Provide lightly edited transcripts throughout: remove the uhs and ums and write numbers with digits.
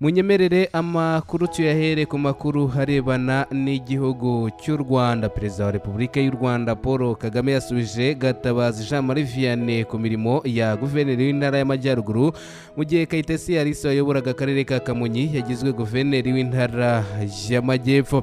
munyemerere amakuru tuyahere ku makuru harebana n'igihugu cy'u Rwanda. Perezida wa Repubulika y'u Rwanda Paul Kagame yasubije Gatabazi Jean Marie Vianney ku mirimo ya guverineri w'intara y'Amajyaruguru mu gihe Kayitesi Alice wayoboraga akarere ka Kamonyi yagizwe guverineri w'intara y'Amajyepfo.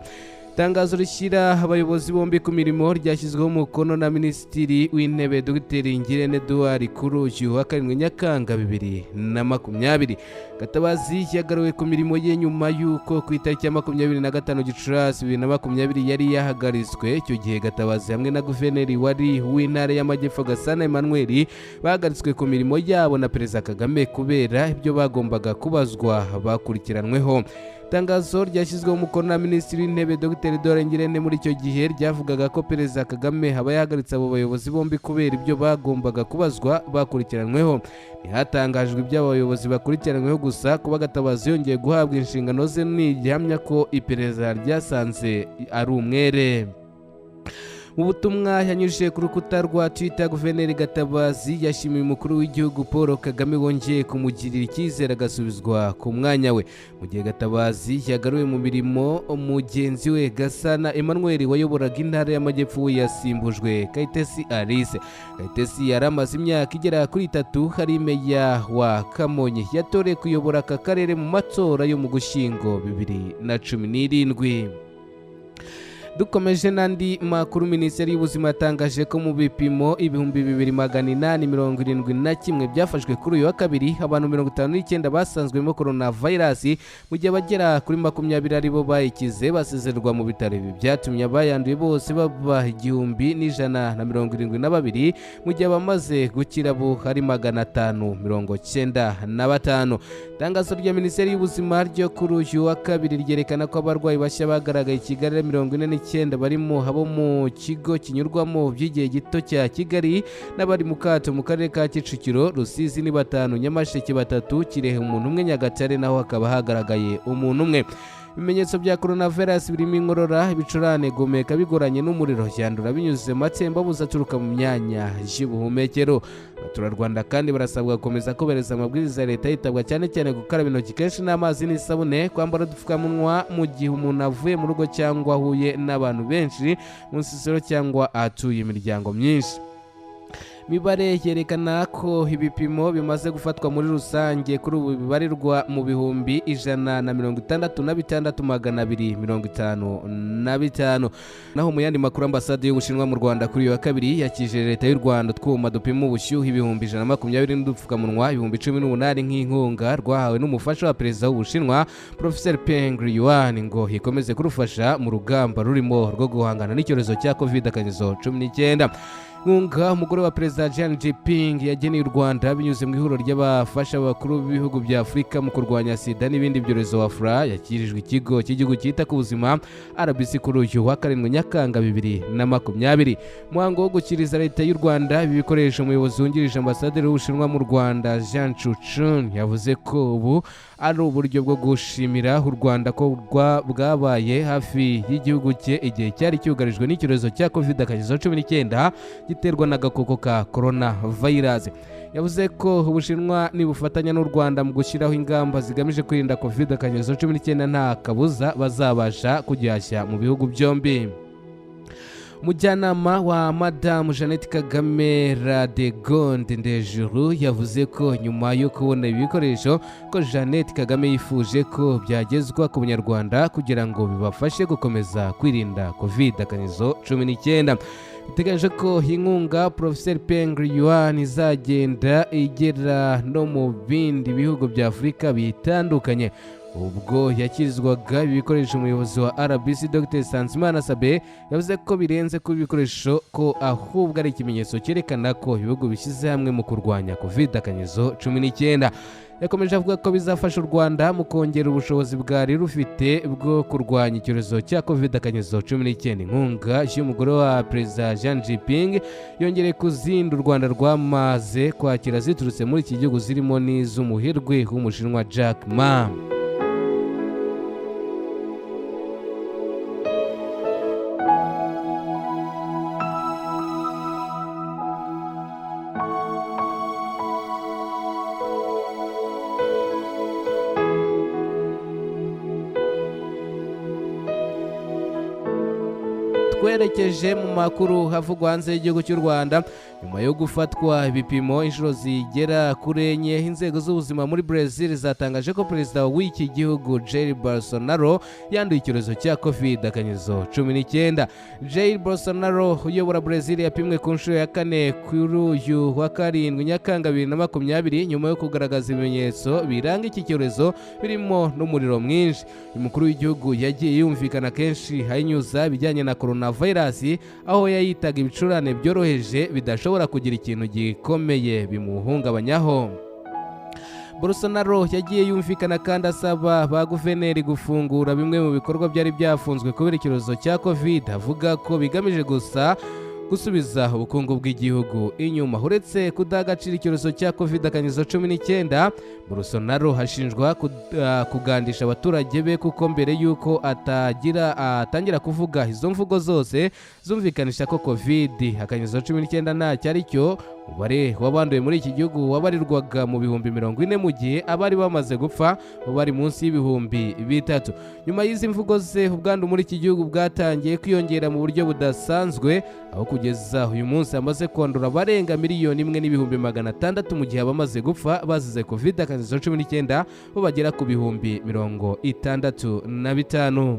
Tangazo rishyira abayobozi bombi ku mirimo ryashyizweho umukono na Minisitiri w'Intebe Dr Ngirente Edouard kuri uyu wa 7 Nyakanga 2020. Gatabazi yagaruwe ku mirimo ye nyuma y'uko ku itariki ya 25 Gicurasi 2020 yari yahagaritswe. Icyo gihe Gatabazi hamwe na guverineri wari w'intara y'Amajyepfo Gasana Emmanuel bahagaritswe ku mirimo yabo na Perezida Kagame kubera ibyo bagombaga kubazwa bakurikiranweho. Tangazo ryashyizweho umukono na Minisitiri w'Intebe Dr Edouard Ngirente muri icyo gihe ryavugaga ko Perezida Kagame haba yahagaritse abo bayobozi bombi kubera ibyo bagombaga kubazwa bakurikiranweho. Ntihatangajwe ibyo abayobozi bakurikiranweho gusa, kuba Gatabazi yongeye guhabwa inshingano ze ni igihamya ko iperereza ryasanze ari umwere. Mu butumwa yanyujije ku rukuta rwa Twitter, Guverineri Gatabazi yashimiye umukuru w'igihugu Paul Kagame wongeye kumugirira icyizere agasubizwa ku mwanya we. Mu gihe Gatabazi yagaruwe mu mirimo, mugenzi we Gasana Emmanuel wayoboraga intara y'Amajyepfo yasimbujwe Kayitesi Alice. Kayitesi yari amaze imyaka igera kuri 3 hari meya wa Kamonyi, yatoreye kuyobora aka karere mu matora yo mu Gushyingo 2017. Dukomeje n'andi makuru, Minisiteri y'Ubuzima yatangaje ko mu bipimo 2871 byafashwe kuri uyu wa 2 abantu 59 basanzwemo coronavirus, mu gihe bagera kuri 20 aribo bayikize basezerwa mu bitaro. Ibi byatumye abayanduye bose baba 1172, mu gihe abamaze gukira bo hari 595. Tangazo rya Minisiteri y'Ubuzima ryo kuri uyu wa 2 ryerekana ko abarwayi bashya bagaragaye i Kigali 49 barimo abo mu kigo kinyurwamo by'igihe gito cya Kigali n'abari mu kato mu karere ka Kicukiro. Rusizi ni 5, Nyamasheke 3, Kirehe umuntu umwe, Nyagatare naho hakaba hagaragaye umuntu umwe. Ibimenyetso bya coronavirus birimo inkorora, ibicurane, gomeka bigoranye n'umuriro, yandura binyuze matembabuzi aturuka mu myanya y'ubuhumekero. Abaturarwanda kandi barasabwa gukomeza kubereza amabwiriza ya leta, yitabwa cyane cyane gukaraba intoki kenshi n'amazi n'isabune, kwambara udupfukamunwa mu gihe umuntu avuye mu rugo cyangwa ahuye n'abantu benshi mu nsisiro cyangwa atuye imiryango myinshi. Mibare yerekana ko ibipimo bimaze gufatwa muri rusange kuri ubu bibarirwa mu bihumbi 166,255. Naho mu yandi makuru, Ambasade y'Ubushinwa mu Rwanda kuri uyu wa 2 yakije leta y'u Rwanda twuma dupima ubushyuhe 120 n'udupfukamunwa 18 nk'inkunga rwahawe n'umufasha wa Perezida w'Ubushinwa Professor Peng Liyuan ngo ikomeze kurufasha mu rugamba rurimo rwo guhangana n'icyorezo cya COVID-19. Nkunga umugore wa Perezida Xi Jinping yageneye u Rwanda binyuze mu ihuriro ry'abafasha bakuru b'ibihugu bya Afurika mu kurwanya sida n'ibindi byorezo Afra, yakirijwe ikigo cy'igihugu cyita ku buzima RBC kuri uyu wa 7 Nyakanga 2020. Muhango wo gukiriza leta y'u Rwanda ibi bikoresho, umuyobozi wungirije Ambasaderi w'Ubushinwa mu Rwanda Jean Chuchun yavuze ko ubu ari uburyo bwo gushimira u Rwanda ko bwabaye hafi y'igihugu cye igihe cyari cyugarijwe n'icyorezo cya COVID-19 giterwa n'agakoko ka coronavirus. Yavuze ko Ubushinwa nibufatanya n'u Rwanda mu gushyiraho ingamba zigamije kwirinda COVID-19 nta kabuza bazabasha kugihashya mu bihugu byombi. Umujyanama wa Madamu Jeannette Kagame Radegonde Ndejuru yavuze ko nyuma yo kubona ibi bikoresho ko Jeannette Kagame yifuje ko byagezwa ku Banyarwanda kugira ngo bibafashe gukomeza kwirinda COVID-19. Biteganyije ko inkunga Professor Peng Liyuan izagenda igera no mu bindi bihugu bya Afurika bitandukanye. Ubwo yakirizwaga ibi bikoresho, umuyobozi wa RBC Dr Sanzimana Sabe yavuze ko birenze ku bikoresho ko ahubwo ari ikimenyetso cyerekana ko ibihugu bishyize hamwe mu kurwanya COVID-19. Yakomeje avuga ko bizafasha u Rwanda mu kongera ubushobozi bwari rufite bwo kurwanya icyorezo cya COVID-19. Inkunga y'umugore wa Perezida Xi Jinping yongereye ku zindi u Rwanda rwamaze kwakira ziturutse muri iki gihugu, zirimo n'iz'umuherwe w'Umushinwa Jack Ma. twerekeje mu makuru havugwa hanze y'igihugu cy'u Rwanda. Nyuma yo gufatwa ibipimo inshuro zigera kuri enye, inzego z'ubuzima muri Brazil zatangaje ko perezida w'iki gihugu Jair Bolsonaro yanduye icyorezo cya COVID-19. Jair Bolsonaro uyobora Brazil yapimwe ku nshuro ya kane kuri uyu wa karindwi Nyakanga 2020 nyuma yo kugaragaza ibimenyetso biranga iki cyorezo birimo n'umuriro mwinshi. Umukuru w'igihugu yagiye yumvikana kenshi hanyuza bijyanye na coronavirus, aho yayitaga ibicurane byoroheje bidashobora kugira ikintu gikomeye bimuhungabanyaho. Bolsonaro yagiye yumvikana kandi asaba ba guverineri gufungura bimwe mu bikorwa byari byafunzwe kubera icyorezo cya COVID, avuga ko bigamije gusa gusubiza ubukungu bw'igihugu inyuma. Uretse kudagacira icyorezo cya COVID-19, Bolsonaro hashinjwa kugandisha abaturage be kuko mbere yuko atangira kuvuga izo mvugo zose zumvikanisha ko COVID-19 ntacyo ari cyo, umubare w'abanduye muri iki gihugu wabarirwaga mu bihumbi 40 mu gihe abari bamaze gupfa bari munsi y'ibihumbi 3. Nyuma y'izi mvugo ze, ubwandu muri iki gihugu bwatangiye kwiyongera mu buryo budasanzwe, aho kugeza uyu munsi amaze kwandura barenga 1,600,000 mu gihe abamaze gupfa bazize COVID-19 bo bagera ku bihumbi 65.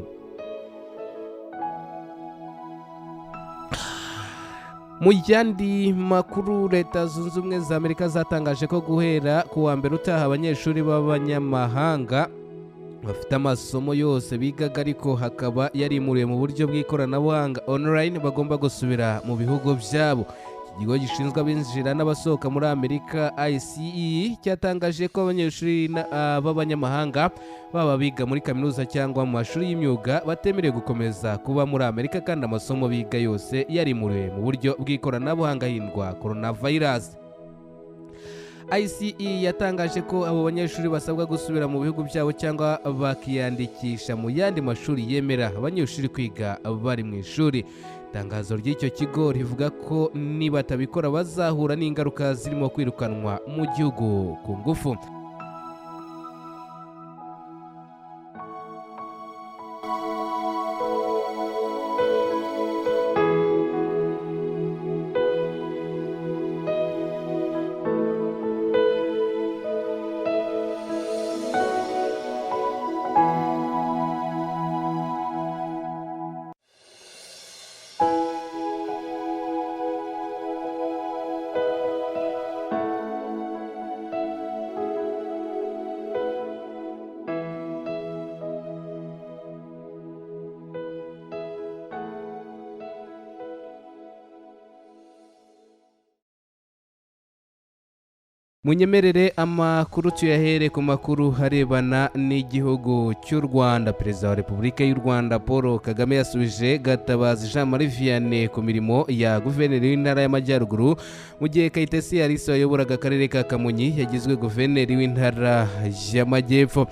Mu yandi makuru, Leta Zunze Ubumwe za Amerika zatangaje ko guhera ku wa mbere utaha abanyeshuri b'abanyamahanga bafite amasomo yose bigaga ariko hakaba yarimuriwe mu buryo bw'ikoranabuhanga online bagomba gusubira mu bihugu byabo. Ikigo gishinzwe abinjira n'abasohoka muri Amerika ICE cyatangaje ko abanyeshuri b'abanyamahanga baba biga muri kaminuza cyangwa mu mashuri y'imyuga batemerewe gukomeza kuba muri Amerika kandi amasomo biga yose yarimuriwe mu buryo bw'ikoranabuhanga hindwa coronavirus. ICE yatangaje ko abo banyeshuri basabwa gusubira mu bihugu byabo cyangwa bakiyandikisha mu yandi mashuri yemera abanyeshuri kwiga bari mu ishuri. Itangazo ry'icyo kigo rivuga ko nibatabikora bazahura n'ingaruka zirimo kwirukanwa mu gihugu ku ngufu. Munyemerere amakuru tuyahere ku makuru harebana n'igihugu cy'u Rwanda. Perezida wa Repubulika y'u Rwanda Paul Kagame yasubije Gatabazi Jean-Marie ku mirimo ya guverineri w'intara y'Amajyaruguru, mu gihe Kayitesi Alice wayoboraga akarere ka Kamonyi yagizwe guverineri w'intara y'Amajyepfo.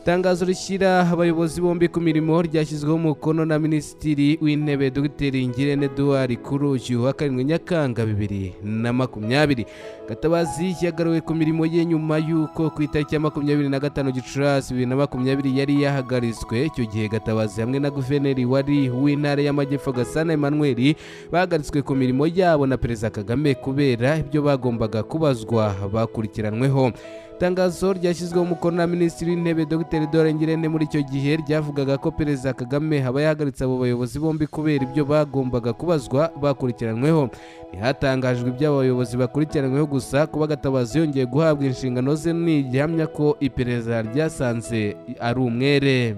Itangazo rishyira abayobozi bombi ku mirimo ryashyizweho umukono na Minisitiri w'Intebe Dr. Ngirente Edouard kuri uyu wa karindwi Nyakanga 2020. Gatabazi yagaruwe ku mirimo ye nyuma y'uko ku itariki ya 25 Gicurasi 2020 yari yahagaritswe. Icyo gihe Gatabazi hamwe na guverineri wari w'intara y'Amajyepfo Gasana Emmanuel bahagaritswe ku mirimo yabo na Perezida Kagame kubera ibyo bagombaga kubazwa bakurikiranweho. Itangazo ryashyizweho umukono na Minisitiri w'Intebe Dr. Edouard Ngirente muri icyo gihe ryavugaga ko Perezida Kagame aba yahagaritse abo bayobozi bombi kubera ibyo bagombaga kubazwa bakurikiranweho. Ntihatangajwe iby'abo bayobozi bakurikiranweho gusa, kuba Gatabazi yongeye guhabwa inshingano ze n'igihamya ko iperereza ryasanze ari umwere.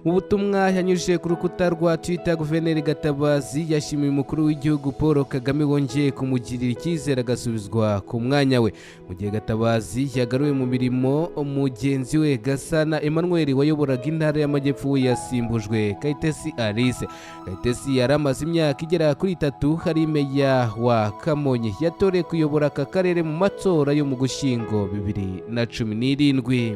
Mu butumwa yanyujije ku rukuta rwa Twitter, Guverineri Gatabazi yashimiye umukuru w'igihugu Paul Kagame wongeye kumugirira icyizere agasubizwa ku mwanya we. Mu gihe Gatabazi yagaruwe mu mirimo, mugenzi we Gasana Emmanuel wayoboraga intara y'Amajyepfo we yasimbujwe Kayitesi Alice. Kayitesi yari amaze imyaka igera kuri 3 hari meya wa Kamonyi, yatoreye kuyobora aka karere mu matora yo mu Gushyingo 2017.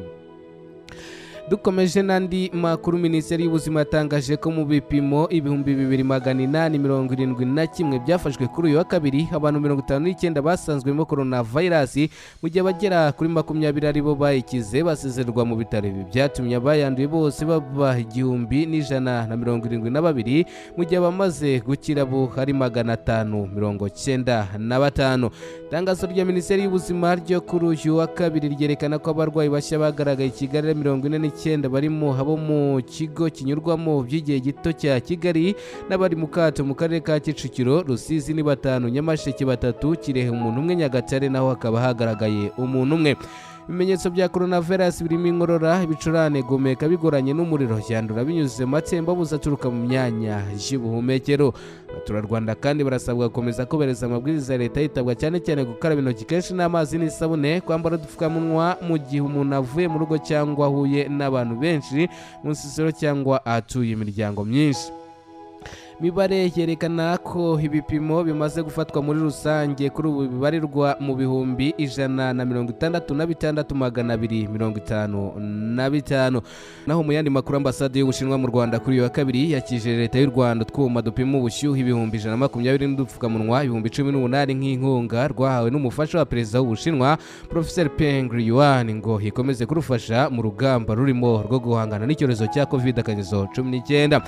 Dukomeje n'andi makuru, Minisiteri y'Ubuzima yatangaje ko mu bipimo 2871 byafashwe kuri uyu wa kabiri, abantu 59 basanzwemo coronavirus, mu gihe abagera kuri 20 aribo bayikize basezerwa mu bitaro. Ibi byatumye abayanduye bose baba 1172, mu gihe abamaze gukira bo hari 595. Itangazo rya Minisiteri y'Ubuzima ryo kuri uyu wa kabiri ryerekana ko abarwayi bashya bagaragaye i Kigali 49 barimo abo mu kigo kinyurwamo by'igihe gito cya Kigali n'abari mu kato mu karere ka Kicukiro. Rusizi ni 5, Nyamasheke 3, Kirehe umuntu umwe, Nyagatare naho hakaba hagaragaye umuntu umwe. Ibimenyetso bya coronavirus birimo inkorora, ibicurane, gomeka bigoranye n'umuriro, yandura binyuze mu matembabuzi aturuka mu myanya y'ubuhumekero. Abaturarwanda kandi barasabwa gukomeza kubereza amabwiriza ya leta, yitabwa cyane cyane gukaraba intoki kenshi n'amazi n'isabune, kwambara udupfukamunwa mu gihe umuntu avuye mu rugo cyangwa ahuye n'abantu benshi mu nsisiro cyangwa atuye imiryango myinshi. Mibare yerekana ko ibipimo bimaze gufatwa muri rusange kuri ubu bibarirwa mu bihumbi 166,255. Naho mu yandi makuru, Ambasade y'Ubushinwa mu Rwanda kuri uyu wa kabiri yakije leta y'u Rwanda utwuma dupima ubushyuhe 120 n'udupfukamunwa 18 nk'inkunga rwahawe n'umufasha wa Perezida w'Ubushinwa Professor Peng Liyuan ngo ikomeze kurufasha mu rugamba rurimo rwo guhangana n'icyorezo cya COVID-19.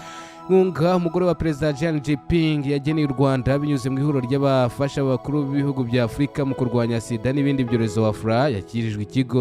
Nkunga umugore wa Perezida Xi Jinping yageneye u Rwanda binyuze mu ihuriro ry'abafasha bakuru b'ibihugu bya Afurika mu kurwanya sida n'ibindi byorezo Afra, yakirijwe ikigo